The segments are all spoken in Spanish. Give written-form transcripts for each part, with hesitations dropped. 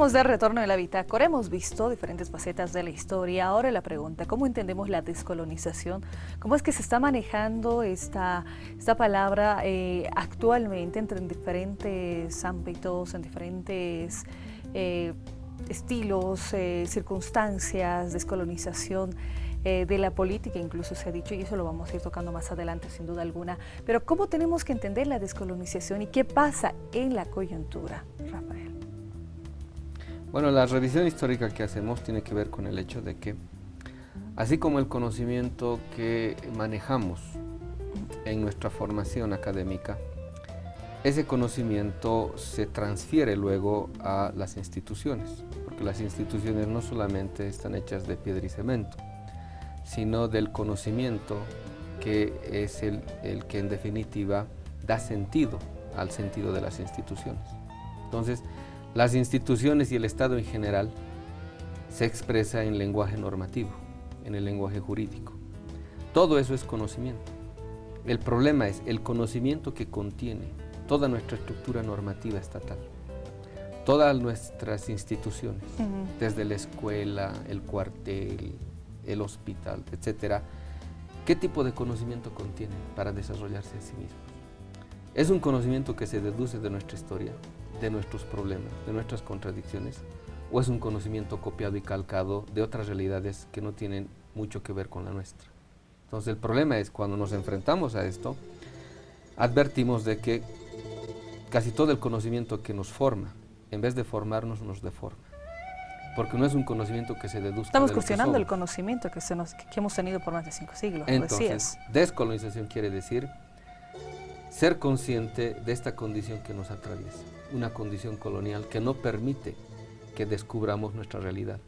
Estamos de retorno en la bitácora. Hemos visto diferentes facetas de la historia. Ahora la pregunta, ¿cómo entendemos la descolonización? ¿Cómo es que se está manejando esta palabra actualmente en diferentes ámbitos, en diferentes estilos, circunstancias, descolonización de la política, incluso se ha dicho, y eso lo vamos a ir tocando más adelante sin duda alguna. Pero ¿cómo tenemos que entender la descolonización y qué pasa en la coyuntura, Rafael? Bueno, la revisión histórica que hacemos tiene que ver con el hecho de que, así como el conocimiento que manejamos en nuestra formación académica, ese conocimiento se transfiere luego a las instituciones, porque las instituciones no solamente están hechas de piedra y cemento, sino del conocimiento que es el que en definitiva da sentido al sentido de las instituciones. Entonces, las instituciones y el Estado en general se expresa en lenguaje normativo, en el lenguaje jurídico. Todo eso es conocimiento. El problema es el conocimiento que contiene toda nuestra estructura normativa estatal, todas nuestras instituciones, desde la escuela, el cuartel, el hospital, etcétera. ¿Qué tipo de conocimiento contienen para desarrollarse a sí mismos? ¿Es un conocimiento que se deduce de nuestra historia, de nuestros problemas, de nuestras contradicciones, o es un conocimiento copiado y calcado de otras realidades que no tienen mucho que ver con la nuestra? Entonces el problema es cuando nos enfrentamos a esto, advertimos de que casi todo el conocimiento que nos forma, en vez de formarnos, nos deforma. Porque no es un conocimiento que se deduzca. Estamos cuestionando el conocimiento que hemos tenido por más de 5 siglos. Entonces, descolonización quiere decir ser consciente de esta condición que nos atraviesa, una condición colonial que no permite que descubramos nuestra realidad,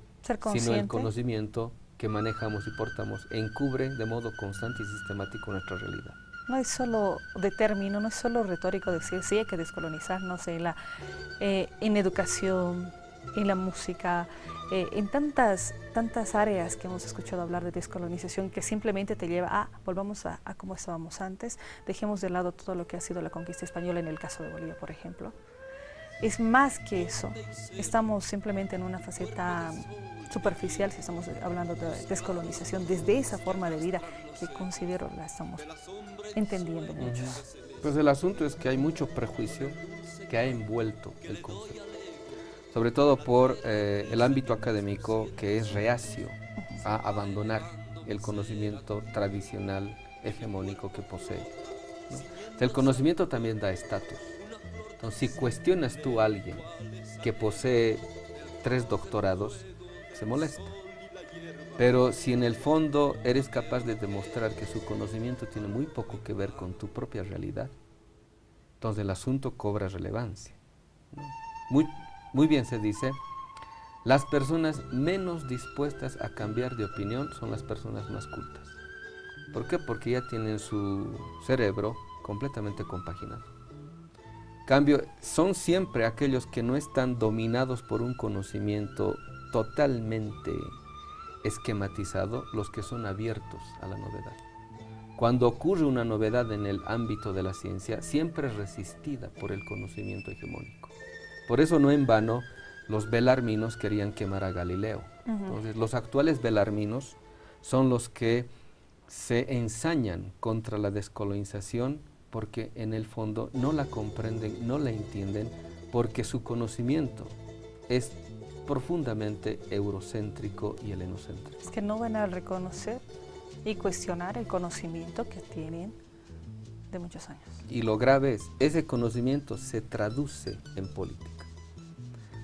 sino el conocimiento que manejamos y portamos encubre de modo constante y sistemático nuestra realidad. No es solo de término, no es solo retórico decir sí hay que descolonizarnos en educación, en la música, en tantas áreas que hemos escuchado hablar de descolonización que simplemente te lleva a volvamos a como estábamos antes, dejemos de lado todo lo que ha sido la conquista española en el caso de Bolivia, por ejemplo. Es más que eso, estamos simplemente en una faceta superficial si estamos hablando de descolonización desde esa forma de vida que considero la estamos entendiendo muchos. Pues el asunto es que hay mucho prejuicio que ha envuelto el concepto, sobre todo por el ámbito académico que es reacio a abandonar el conocimiento tradicional hegemónico que posee, ¿no? El conocimiento también da estatus. Entonces, si cuestionas tú a alguien que posee 3 doctorados, se molesta. Pero si en el fondo eres capaz de demostrar que su conocimiento tiene muy poco que ver con tu propia realidad, entonces el asunto cobra relevancia, ¿no? Muy bien se dice, las personas menos dispuestas a cambiar de opinión son las personas más cultas. ¿Por qué? Porque ya tienen su cerebro completamente compaginado. Cambio, son siempre aquellos que no están dominados por un conocimiento totalmente esquematizado los que son abiertos a la novedad. Cuando ocurre una novedad en el ámbito de la ciencia, siempre es resistida por el conocimiento hegemónico. Por eso no en vano los belarminos querían quemar a Galileo. Entonces los actuales belarminos son los que se ensañan contra la descolonización porque en el fondo no la comprenden, no la entienden, porque su conocimiento es profundamente eurocéntrico y helenocéntrico. Es que no van a reconocer y cuestionar el conocimiento que tienen de muchos años. Y lo grave es, ese conocimiento se traduce en política.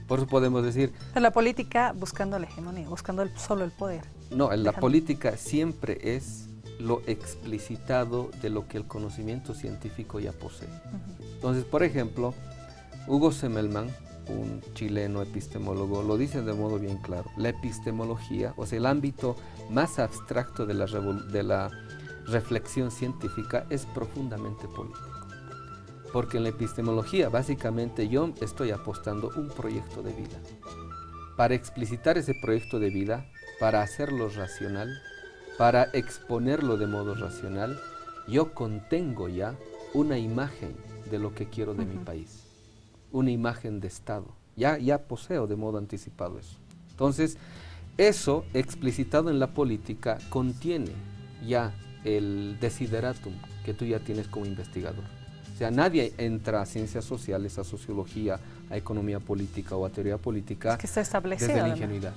Por eso podemos decir... Pero la política buscando la hegemonía, buscando solo el poder. No, la política siempre es lo explicitado de lo que el conocimiento científico ya posee. Entonces, por ejemplo, Hugo Semmelmann, un chileno epistemólogo, lo dice de modo bien claro. La epistemología, o sea, el ámbito más abstracto de la reflexión científica es profundamente político. Porque en la epistemología, básicamente, yo estoy apostando un proyecto de vida. Para explicitar ese proyecto de vida, para hacerlo racional, para exponerlo de modo racional, yo contengo ya una imagen de lo que quiero de mi país, una imagen de Estado, ya poseo de modo anticipado eso. Entonces, eso explicitado en la política contiene ya el desideratum que tú ya tienes como investigador. O sea, nadie entra a ciencias sociales, a sociología, a economía política o a teoría política es que está establecido, desde la ingenuidad.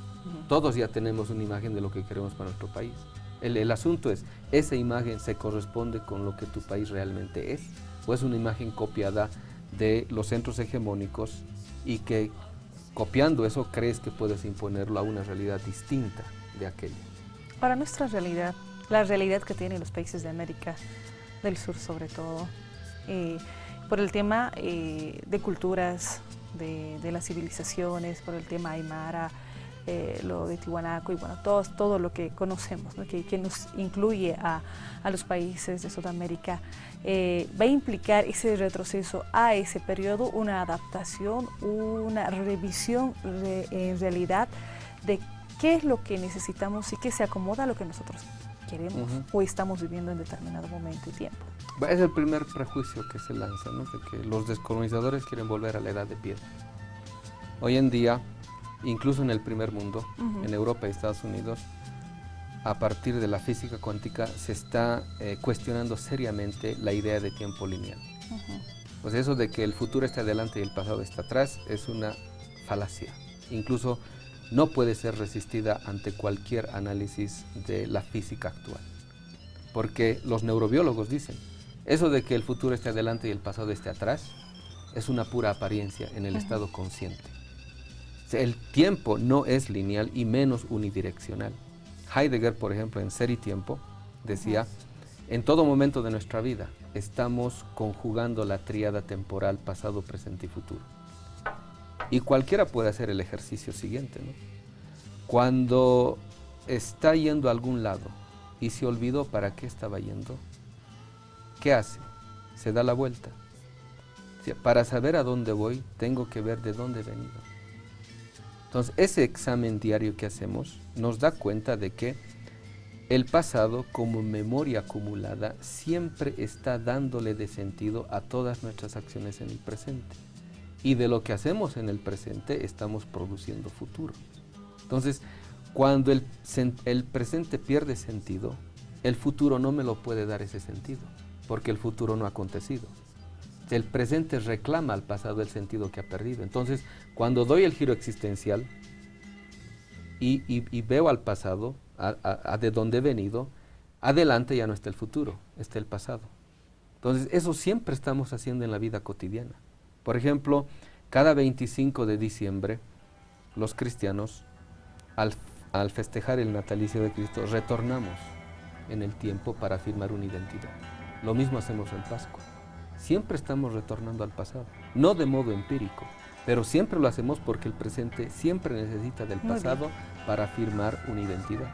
Todos ya tenemos una imagen de lo que queremos para nuestro país. El asunto es, ¿esa imagen se corresponde con lo que tu país realmente es? ¿O es una imagen copiada de los centros hegemónicos y que copiando eso crees que puedes imponerlo a una realidad distinta de aquella? Para nuestra realidad, la realidad que tienen los países de América del Sur sobre todo, por el tema de culturas, de las civilizaciones, por el tema aymara, lo de Tiwanaku y bueno, todo lo que conocemos, ¿no? que nos incluye a los países de Sudamérica, va a implicar ese retroceso a ese periodo, una adaptación, una revisión en realidad de qué es lo que necesitamos y qué se acomoda a lo que nosotros queremos o estamos viviendo en determinado momento y tiempo. Es el primer prejuicio que se lanza, ¿no? De que los descolonizadores quieren volver a la edad de piedra. Hoy en día, incluso en el primer mundo, en Europa y Estados Unidos, a partir de la física cuántica se está cuestionando seriamente la idea de tiempo lineal. Pues eso de que el futuro está adelante y el pasado está atrás es una falacia. Incluso no puede ser resistida ante cualquier análisis de la física actual. Porque los neurobiólogos dicen, eso de que el futuro esté adelante y el pasado esté atrás es una pura apariencia en el estado consciente. El tiempo no es lineal y menos unidireccional. Heidegger, por ejemplo, en Ser y Tiempo, decía, en todo momento de nuestra vida estamos conjugando la tríada temporal pasado, presente y futuro. Y cualquiera puede hacer el ejercicio siguiente, ¿no? Cuando está yendo a algún lado y se olvidó para qué estaba yendo, ¿qué hace? Se da la vuelta. O sea, para saber a dónde voy, tengo que ver de dónde he venido. Entonces, ese examen diario que hacemos nos da cuenta de que el pasado, como memoria acumulada, siempre está dándole de sentido a todas nuestras acciones en el presente. Y de lo que hacemos en el presente, estamos produciendo futuro. Entonces, cuando el presente pierde sentido, el futuro no me lo puede dar ese sentido, porque el futuro no ha acontecido. El presente reclama al pasado el sentido que ha perdido. Entonces, cuando doy el giro existencial y veo al pasado, a de dónde he venido, adelante ya no está el futuro, está el pasado. Entonces, eso siempre estamos haciendo en la vida cotidiana. Por ejemplo, cada 25 de diciembre, los cristianos, al festejar el natalicio de Cristo, retornamos en el tiempo para afirmar una identidad. Lo mismo hacemos en Pascua. Siempre estamos retornando al pasado, no de modo empírico, pero siempre lo hacemos porque el presente siempre necesita del pasado para afirmar una identidad.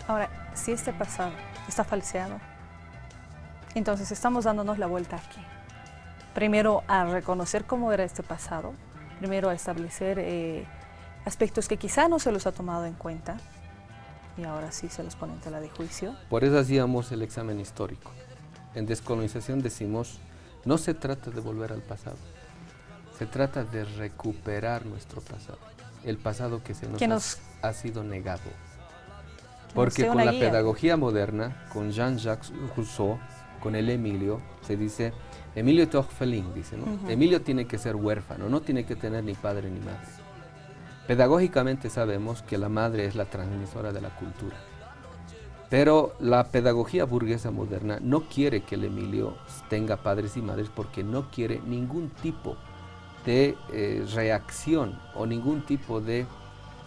Ahora, si este pasado está falseado, entonces estamos dándonos la vuelta aquí. Primero a reconocer cómo era este pasado, primero a establecer aspectos que quizá no se los ha tomado en cuenta y ahora sí se los pone en tela de juicio. Por eso hacíamos el examen histórico. En descolonización decimos, no se trata de volver al pasado, se trata de recuperar nuestro pasado, el pasado que ha sido negado. Porque con la pedagogía moderna, con Jean-Jacques Rousseau, con el Emilio, se dice, Emilio est orphelin, dice, ¿no? Emilio tiene que ser huérfano, no tiene que tener ni padre ni madre. Pedagógicamente sabemos que la madre es la transmisora de la cultura. Pero la pedagogía burguesa moderna no quiere que el Emilio tenga padres y madres porque no quiere ningún tipo de reacción o ningún tipo de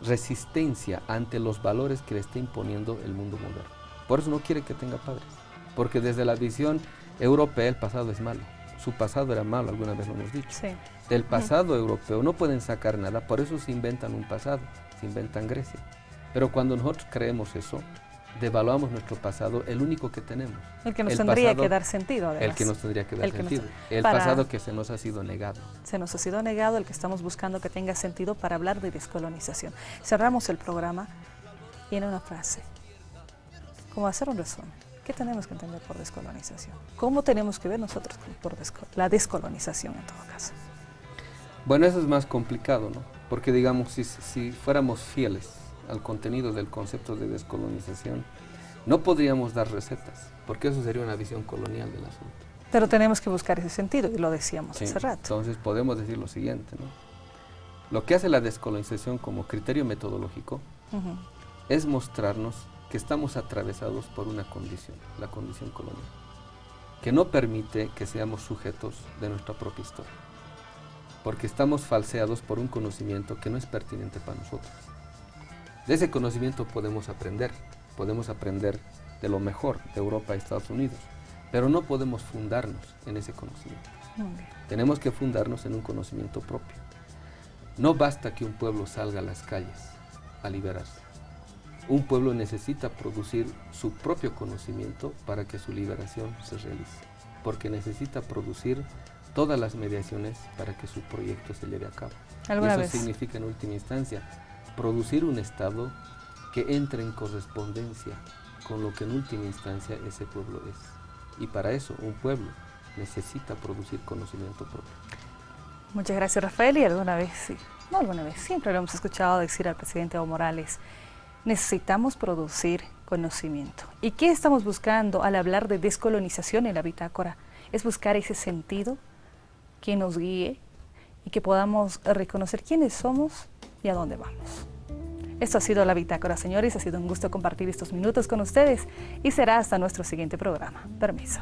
resistencia ante los valores que le está imponiendo el mundo moderno. Por eso no quiere que tenga padres, porque desde la visión europea el pasado es malo. Su pasado era malo, alguna vez lo hemos dicho. Sí. Del pasado europeo no pueden sacar nada, por eso se inventan un pasado, se inventan Grecia. Pero cuando nosotros creemos eso, devaluamos nuestro pasado, el único que tenemos. El que nos tendría que dar sentido, además. El que nos tendría que dar sentido. El pasado que se nos ha sido negado. Se nos ha sido negado, el que estamos buscando que tenga sentido para hablar de descolonización. Cerramos el programa y en una frase, como hacer un resumen. ¿Qué tenemos que entender por descolonización? ¿Cómo tenemos que ver nosotros por la descolonización en todo caso? Bueno, eso es más complicado, ¿no? Porque digamos, si fuéramos fieles al contenido del concepto de descolonización, no podríamos dar recetas, porque eso sería una visión colonial del asunto. Pero tenemos que buscar ese sentido, y lo decíamos Sí, hace rato. entonces podemos decir lo siguiente, ¿no? Lo que hace la descolonización como criterio metodológico es mostrarnos que estamos atravesados por una condición, la condición colonial, que no permite que seamos sujetos de nuestra propia historia, porque estamos falseados por un conocimiento que no es pertinente para nosotros. De ese conocimiento podemos aprender de lo mejor de Europa y Estados Unidos, pero no podemos fundarnos en ese conocimiento. Tenemos que fundarnos en un conocimiento propio. No basta que un pueblo salga a las calles a liberarse. Un pueblo necesita producir su propio conocimiento para que su liberación se realice, porque necesita producir todas las mediaciones para que su proyecto se lleve a cabo. Y eso significa, en última instancia, producir un Estado que entre en correspondencia con lo que en última instancia ese pueblo es. Y para eso un pueblo necesita producir conocimiento propio. Muchas gracias, Rafael. Y siempre lo hemos escuchado decir al presidente Evo Morales: necesitamos producir conocimiento. ¿Y qué estamos buscando al hablar de descolonización en la bitácora? Es buscar ese sentido que nos guíe y que podamos reconocer quiénes somos y a dónde vamos. Esto ha sido La Bitácora, señores. Ha sido un gusto compartir estos minutos con ustedes y será hasta nuestro siguiente programa. Permiso.